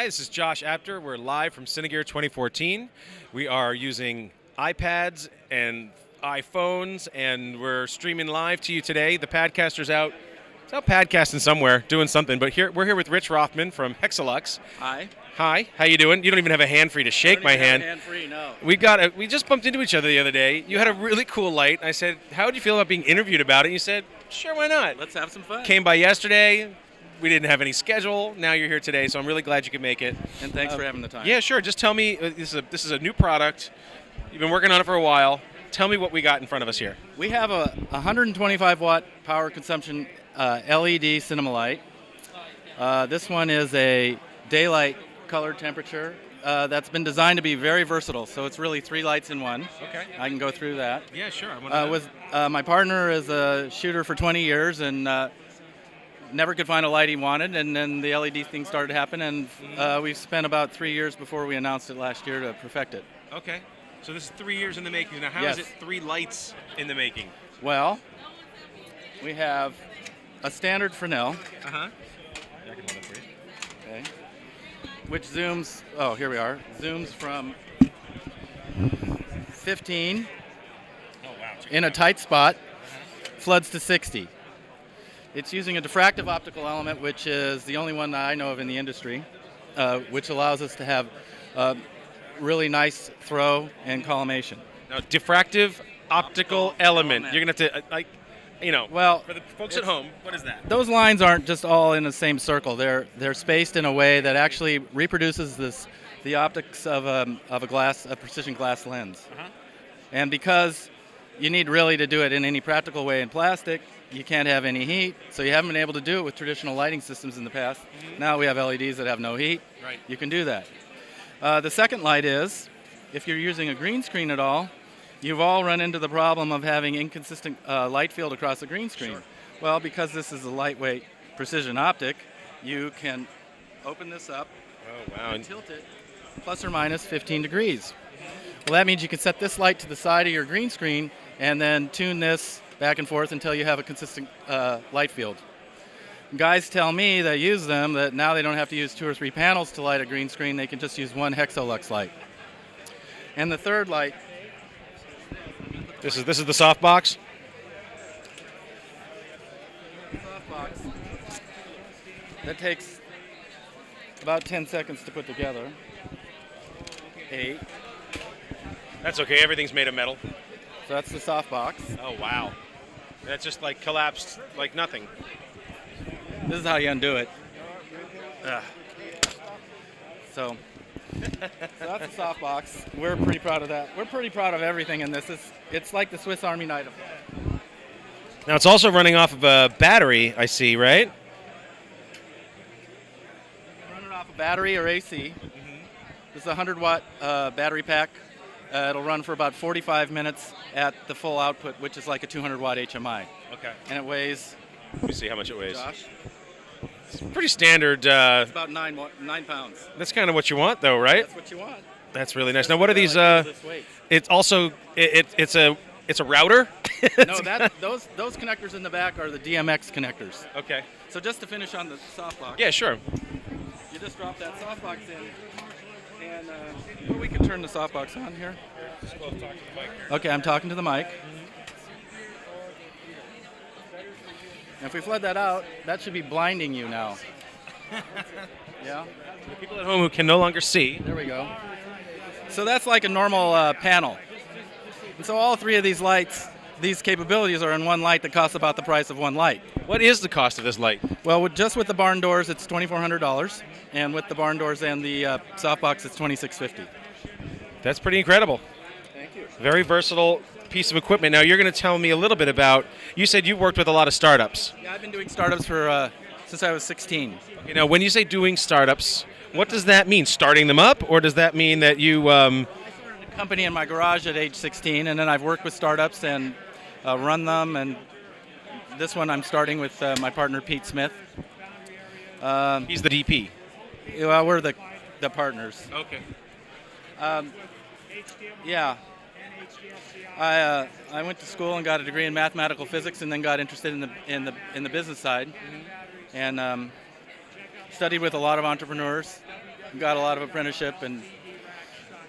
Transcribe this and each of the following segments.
Hi, this is Josh Apter. We're live from Cine 2014. We are using iPads and iPhones, and we're streaming live to you today. The Padcaster's out. It's out podcasting somewhere, doing something. But we're here with Rich Rothman from Hexolux. Hi. Hi. How you doing? You don't even have a hand free to shake my hand. Hand free, no. We just bumped into each other the other day. You had a really cool light. I said, "How would you feel about being interviewed about it?" And you said, "Sure, why not?" Let's have some fun. Came by yesterday. We didn't have any schedule. Now you're here today, so I'm really glad you could make it. And thanks for having the time. Yeah, sure. Just tell me, this is a new product. You've been working on it for a while. Tell me what we got in front of us here. We have a 125 watt power consumption LED cinema light. This one is a daylight color temperature that's been designed to be very versatile. So it's really 3 lights in one. Okay. I can go through that. Yeah, sure. My partner is a shooter for 20 years and never could find a light he wanted, and then the LED thing started to happen, and we spent about 3 years before we announced it last year to perfect it. Okay. So this is 3 years in the making. Now, how Yes. is it 3 lights in the making? Well, we have a standard Fresnel. Uh-huh. Yeah, I can hold that for you. Okay. Which zooms, oh, here we are, zooms from 15 in a tight spot, floods to 60. It's using a diffractive optical element, which is the only one that I know of in the industry, which allows us to have really nice throw and collimation. Now, diffractive optical element. You're going to have to, Well, for the folks at home, what is that? those lines aren't just all in the same circle. They're spaced in a way that actually reproduces the optics of a precision glass lens. Uh-huh. And because you need really to do it in any practical way in plastic, you can't have any heat, so you haven't been able to do it with traditional lighting systems in the past. Mm-hmm. Now we have LEDs that have no heat. Right. You can do that. The second light is, if you're using a green screen at all, you've all run into the problem of having inconsistent light field across the green screen. Sure. Well, because this is a lightweight precision optic, you can open this up and tilt it plus or minus 15 degrees. Well, that means you can set this light to the side of your green screen and then tune this back and forth until you have a consistent light field. Guys tell me that use them that now they don't have to use 2 or 3 panels to light a green screen. They can just use one Hexolux light. And the third light. This is the softbox. Softbox. That takes about 10 seconds to put together. 8. That's okay. Everything's made of metal. So that's the softbox. Oh, wow. That's just like collapsed like nothing. This is how you undo it. So that's the softbox. We're pretty proud of that. We're pretty proud of everything in this. It's like the Swiss Army knife. Now, it's also running off of a battery, I see, right? Running off a battery or AC. This is a 100-watt battery pack. It'll run for about 45 minutes at the full output, which is like a 200-watt HMI. Okay. And it weighs, Let me see how much it weighs. Josh, It's pretty standard. it's about 9 pounds. That's kind of what you want, though, right? That's what you want. That's really nice. Now, what are these? This weight. It's also it's a router. No, those connectors in the back are the DMX connectors. Okay. So just to finish on the softbox. Yeah, sure. You just drop that softbox in, and we can turn the softbox on here. Okay, I'm talking to the mic. And if we flood that out, that should be blinding you now. Yeah. The people at home who can no longer see. There we go. So that's like a normal panel. And so all 3 of these lights, these capabilities are in one light that costs about the price of one light. What is the cost of this light? Well, just with the barn doors, it's $2,400, and with the barn doors and the softbox, it's $2,650. That's pretty incredible. Thank you. Very versatile piece of equipment. Now, you're going to tell me a little bit about, you said you worked with a lot of startups. Yeah, I've been doing startups for since I was 16. Okay, now, when you say doing startups, what does that mean? Starting them up, or does that mean that you... I started a company in my garage at age 16, and then I've worked with startups and run them, and this one I'm starting with my partner Pete Smith. He's the DP. Well, we're the partners. Okay. Yeah. I went to school and got a degree in mathematical physics, and then got interested in the business side, and studied with a lot of entrepreneurs, got a lot of apprenticeship and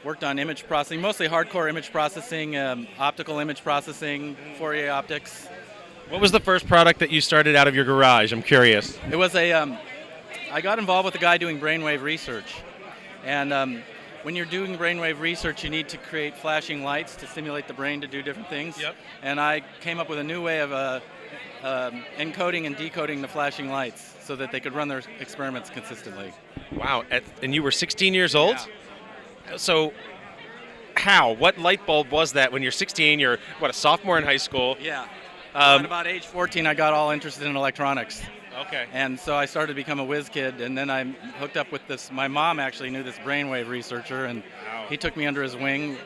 worked on image processing, mostly hardcore image processing, optical image processing, Fourier optics. What was the first product that you started out of your garage? I'm curious. It was I got involved with a guy doing brainwave research. And when you're doing brainwave research, you need to create flashing lights to stimulate the brain to do different things. Yep. And I came up with a new way of encoding and decoding the flashing lights so that they could run their experiments consistently. Wow. And you were 16 years old? Yeah. So how? What light bulb was that when you're 16? You're, what, a sophomore in high school? Yeah. At about age 14, I got all interested in electronics. Okay. And so I started to become a whiz kid, and then I hooked up with this. My mom actually knew this brainwave researcher, and he took me under his wing,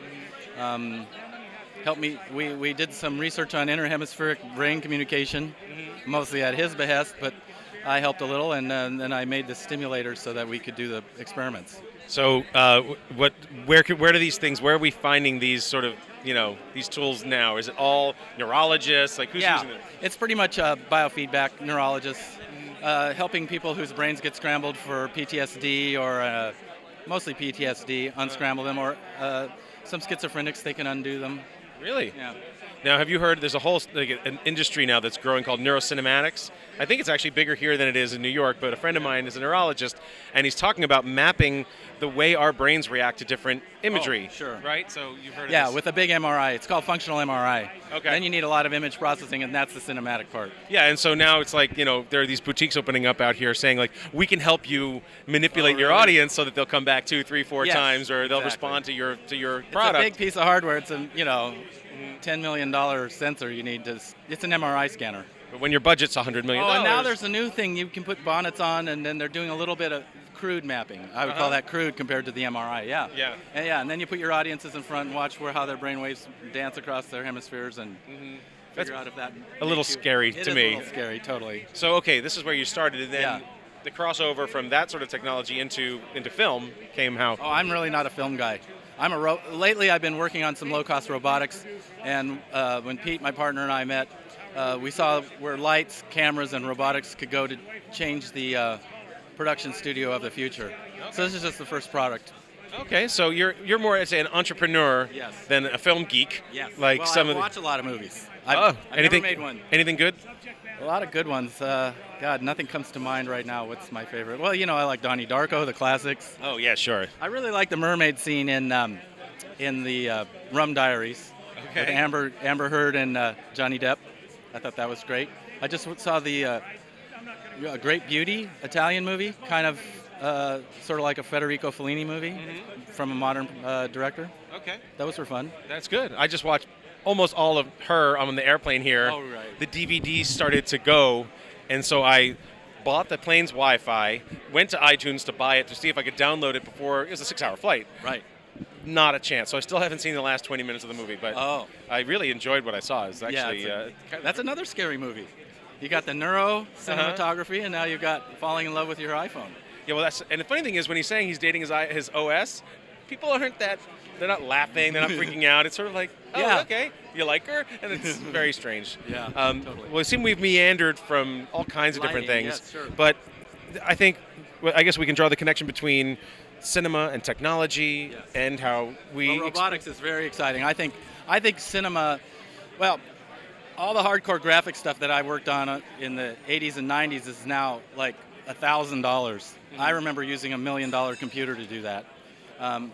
helped me. We did some research on interhemispheric brain communication, mostly at his behest, but I helped a little, and then I made the stimulator so that we could do the experiments. So where do these things, where are we finding these sort of, these tools now? Is it all neurologists? Like, who's using it? It's pretty much biofeedback neurologists, helping people whose brains get scrambled for PTSD or mostly PTSD, unscramble them, or some schizophrenics, they can undo them. Really? Yeah. Now, have you heard there's a whole an industry now that's growing called neurocinematics? I think it's actually bigger here than it is in New York, but a friend of mine is a neurologist, and he's talking about mapping the way our brains react to different imagery. Oh, sure. Right? So you've heard of this? Yeah, with a big MRI. It's called functional MRI. Okay. Then you need a lot of image processing, and that's the cinematic part. Yeah, and so now it's like, there are these boutiques opening up out here saying, like, we can help you manipulate your audience so that they'll come back 2, 3, 4 times, or they'll respond to your product. It's a big piece of hardware. It's a, $10 million sensor you need to. It's an MRI scanner. But when your budget's $100 million. Oh, and now there's a new thing. You can put bonnets on, and then they're doing a little bit of crude mapping. I would call that crude compared to the MRI. Yeah. Yeah. And then you put your audiences in front and watch how their brainwaves dance across their hemispheres and figure out if that. A little scary to me. It is a little scary, totally. So okay, this is where you started, and then the crossover from that sort of technology into film came how? Oh, I'm really not a film guy. Lately, I've been working on some low-cost robotics, and when Pete, my partner, and I met, we saw where lights, cameras, and robotics could go to change the production studio of the future. Okay. So this is just the first product. Okay, so you're more as an entrepreneur than a film geek. Yes. Like I watch a lot of movies. I've anything, never made one. Anything good? A lot of good ones. God, nothing comes to mind right now. What's my favorite? Well, I like Donnie Darko, the classics. Oh yeah, sure. I really like the mermaid scene in the Rum Diaries with Amber Heard and Johnny Depp. I thought that was great. I just saw the Great Beauty Italian movie, kind of sort of like a Federico Fellini movie from a modern director. Okay. Those were fun. That's good. I just watched almost all of her on the airplane here. Oh, right. The DVD started to go, and so I bought the plane's Wi-Fi, went to iTunes to buy it to see if I could download it before. It was a 6-hour flight. Right. Not a chance. So I still haven't seen the last 20 minutes of the movie, but I really enjoyed what I saw. It's actually that's another scary movie. You got the neuro cinematography, and now you've got falling in love with your iPhone. Yeah, well, and the funny thing is when he's saying he's dating his OS, people aren't that. They're not laughing. They're not freaking out. It's sort of like, okay, you like her? And it's very strange. Yeah, totally. Well, it seems we've meandered from all kinds of different things. Yes, sure. But I guess we can draw the connection between cinema and technology and how we... robotics is very exciting. I think cinema, well, all the hardcore graphic stuff that I worked on in the 80s and 90s is now like $1,000. I remember using $1 million computer to do that.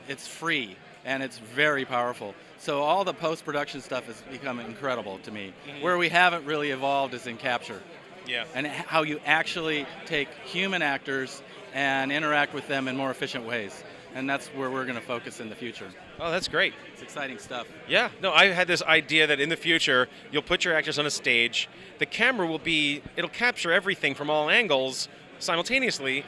It's free. And it's very powerful. So all the post-production stuff has become incredible to me. Where we haven't really evolved is in capture. Yeah. And how you actually take human actors and interact with them in more efficient ways. And that's where we're going to focus in the future. Oh, that's great. It's exciting stuff. Yeah. No, I had this idea that in the future, you'll put your actors on a stage. The camera it'll capture everything from all angles simultaneously,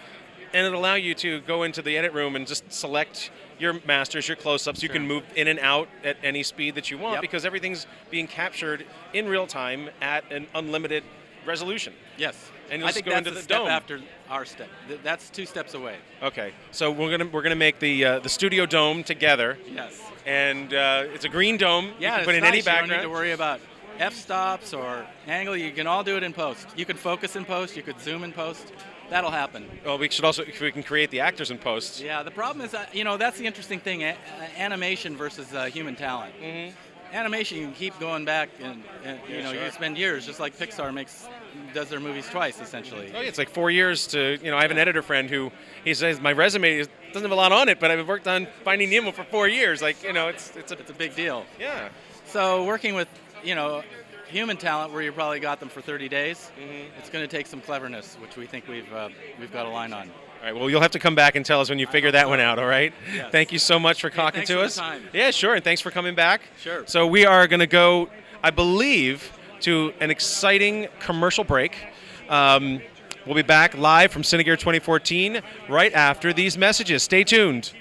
and it'll allow you to go into the edit room and just select your masters, your close-ups. You can move in and out at any speed that you want because everything's being captured in real time at an unlimited resolution. Yes. And I think go that's into a the step dome. after our step. That's 2 steps away. Okay. So we're gonna make the studio dome together. Yes. And it's a green dome. Yeah, you can put in nice. any background. You don't need to worry about f-stops or angle. You can all do it in post. You can focus in post. You could zoom in post. That'll happen. Well, we should also, if we can create the actors in post. Yeah, the problem is, that's the interesting thing, animation versus human talent. Mm-hmm. Animation, you can keep going back, and Sure. you spend years, just like Pixar does their movies twice, essentially. Oh, yeah, it's like 4 years to, I have an editor friend who, he says, my resume doesn't have a lot on it, but I've worked on Finding Nemo for 4 years. Like, it's a big deal. Yeah. So working with, human talent, where you probably got them for 30 days, Mm-hmm. it's going to take some cleverness, which we think we've got a line on. All right, well, you'll have to come back and tell us when you figure that one out, all right? Yes. Thank you so much for talking thanks to for us. the time. Yeah, sure, and thanks for coming back. Sure. So we are going to go, I believe, to an exciting commercial break. We'll be back live from Cine 2014 right after these messages. Stay tuned.